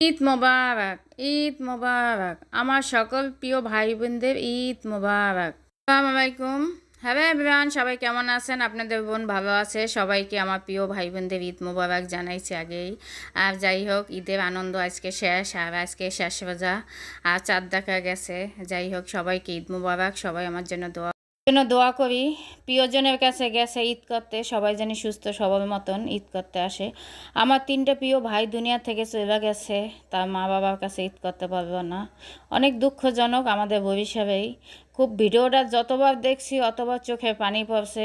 ঈদ মোবারক, ঈদ মোবারক। আমার সকল প্রিয় ভাই বোনদের ঈদ মোবারক। আসসালামু আলাইকুম। হ্যালো এভরিওয়ান, সবাই কেমন আছেন? আপনাদের বোন ভালো আছে। সবাইকে আমার প্রিয় ভাই বোনদের ঈদ মোবারক জানাইছি আগেই। আর যাই হোক, ঈদের আনন্দ আজকে শেষ, আর আজকে শেষ রোজা, আর চাঁদ দেখা গেছে। যাই হোক, সবাইকে ঈদ মোবারক। সবাই আমার জন্য দোয়া করি। প্রিয়জনের কাছে গেছে ঈদ করতে, সবাই জানি সুস্থ সবল মতন ঈদ করতে আসে। আমার 3টে প্রিয় ভাই দুনিয়া থেকে চলে গেছে, তার মা বাবার কাছে ঈদ করতে পারবো না। অনেক দুঃখজনক আমাদের ভবিষ্যতেই। খুব ভিডিওটা যতবার দেখছি অতবার চোখে পানি পড়ছে।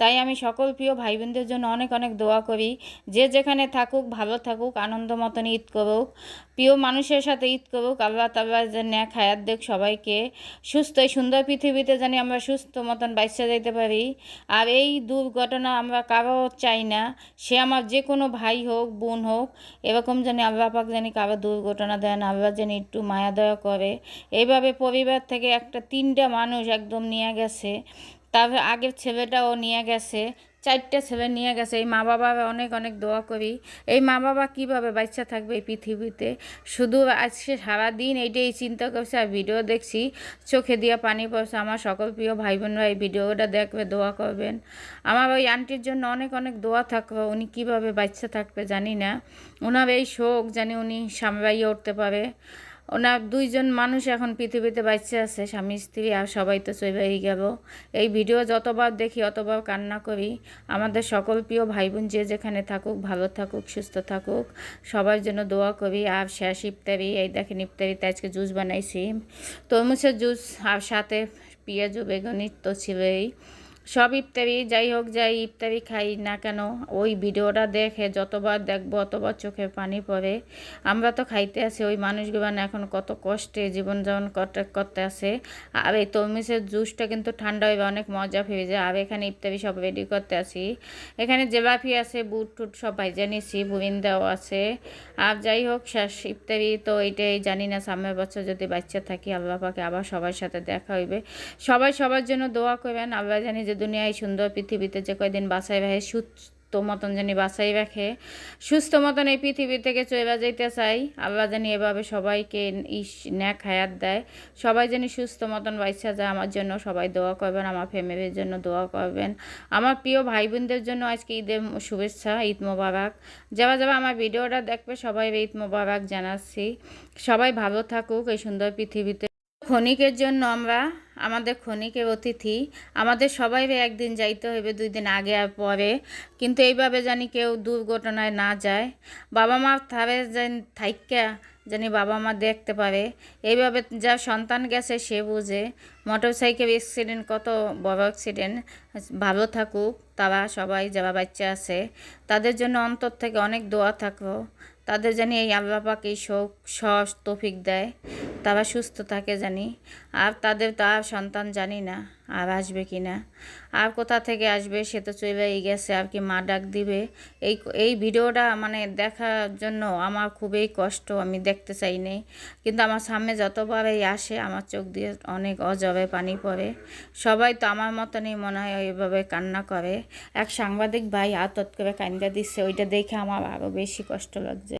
তাই আমি সকল প্রিয় ভাই বোনদের জন্য অনেক অনেক দোয়া করি, যে যেখানে থাকুক ভালো থাকুক, আনন্দ মতন ঈদ করুক, প্রিয় মানুষের সাথে ঈদ করুক। আল্লাহ তাআলা যেন ন্যাক হায়াত দেখ সবাইকে, সুস্থ এই সুন্দর পৃথিবীতে জানি আমরা সুস্থ মতন বাইসে যাইতে পারি। আর এই দুর্ঘটনা আমরা কারো চাই না, সে আমার যে কোনো ভাই হোক বোন হোক, এরকম জানি আল্লাহ পাক জানি কারো দুর্ঘটনা দেন, আল্লাহ জানি একটু মায়া দয়া করে। এইভাবে পরিবার থেকে 3টে মানুষ একদম নিয়ে গেছে, তারপর আগের ছেলেটাও নিয়ে গেছে, 4টে ছেলে নিয়ে গেছে। এই মা বাবা অনেক অনেক দোয়া করি। এই মা বাবা কীভাবে বাচ্চা থাকবে এই পৃথিবীতে? শুধু আজকে সারাদিন এইটাই চিন্তা করছে, আর ভিডিও দেখছি চোখে দিয়ে পানি পড়ছে। আমার সকল প্রিয় ভাই বোনরা এই ভিডিওটা দেখবে, দোয়া করবেন। আমার ওই আন্টির জন্য অনেক অনেক দোয়া থাকবে। উনি কীভাবে বাচ্চা থাকবে জানি না, ওনার এই শোক জানি উনি সামলাইয়ে উঠতে পারে। ওনার 2জন মানুষ এখন পৃথিবীতে বাচ্চা আছে, স্বামী স্ত্রী, আর সবাই তো চলেই গেল। এই ভিডিও যতবার দেখি অতবার কান্না করি। আমাদের সকল প্রিয় ভাই বোন যে যেখানে থাকুক ভালো থাকুক সুস্থ থাকুক, সবার জন্য দোয়া করি। আর শেষ ইফতারি, এই দেখেন ইফতারিতে আজকে জুস বানাইছি, তরমুজের জুস, আর সাথে পেঁয়াজ বেগুনি তো ছিলই। সব ইফতারি, যাই হোক, যাই ইফতারি খাই না কেন, ওই ভিডিওটা দেখে যতবার দেখবো অতবার চোখে পানি পড়ে। আমরা তো খাইতে আছি, ওই মানুষগুলো এখন কত কষ্টে জীবনযাপন করতে করতে আছে। আর এই তরমুজের জুসটা কিন্তু ঠান্ডা হইবে, অনেক মজা হয়ে যায়। আর এখানে ইফতারি সব রেডি করতে আছি। এখানে জেলাপি আছে, বুট টুট সব ভাইজা নিছি, বুরিন্দাও আছে। আর যাই হোক, শেষ ইফতারি তো এইটাই। জানি না সামনের বছর যদি বাচ্চা থাকি আল্লাহ পাকে আবার সবার সাথে দেখা হইবে। সবাই সবার জন্য দোয়া করবেন। আল্লাহ জানি যে দুনিয়ায় সুন্দর পৃথিবীতে যে কয়দিন বাসায় রাখে, সুস্থ মতন জানি বাসায় রাখে, সুস্থ মতন এই পৃথিবী থেকে চলে যাইতে চাই। আল্লাহ জানি এভাবে সবাইকে ন্যাক হায়াত দেয়, সবাই জানি সুস্থ মতন বাচ্চা যায়। আমার জন্য সবাই দোয়া করবেন, আমার ফ্যামিলির জন্য দোয়া করবেন। আমার প্রিয় ভাই বোনদের জন্য আজকে ঈদের শুভেচ্ছা, ঈদ মোবারক। যারা যারা আমার ভিডিওটা দেখবে সবাই ঈদ মোবারক জানাচ্ছি। সবাই ভালো থাকুক এই সুন্দর পৃথিবীতে। ক্ষণিকের জন্য আমরা, আমাদের ক্ষণিকের অতিথি, আমাদের সবাই একদিন যাইতে হইবে, 2 দিন আগে আর পরে। কিন্তু এইভাবে জানি কেউ দুর্ঘটনায় না যায়। বাবা মা ধারে যেন থাইকা জানি বাবা মা দেখতে পারে। এইভাবে যা সন্তান গেছে সে বুঝে। মোটর সাইকেল অ্যাক্সিডেন্ট কত বড় অ্যাক্সিডেন্ট। ভালো থাকুক তারা সবাই, যারা বাচ্চা আছে তাদের জন্য অন্তর থেকে অনেক দোয়া থাকবো। তাদের জানি এই আল্লাহ পাক এই শোক সস তৌফিক দেয়, তারা সুস্থ থাকে জানি। আর তাদের তার সন্তান জানি না আর আসবে কি না, আর কোথা থেকে আসবে, সে তো চলেই গেছে। আর কি মা ডাক দিবে। এই এই ভিডিওটা মানে দেখার জন্য আমার খুবই কষ্ট, আমি দেখতে চাই নাই। কিন্তু আমার সামনে যতবারই আসে আমার চোখ দিয়ে অনেক অজবে পানি পড়ে। সবাই তো আমার মতনই মনে হয় এইভাবে কান্না করে। এক সাংবাদিক ভাই আতত করে কান্দা দিচ্ছে, ওইটা দেখে আমার আরও বেশি কষ্ট লাগছে।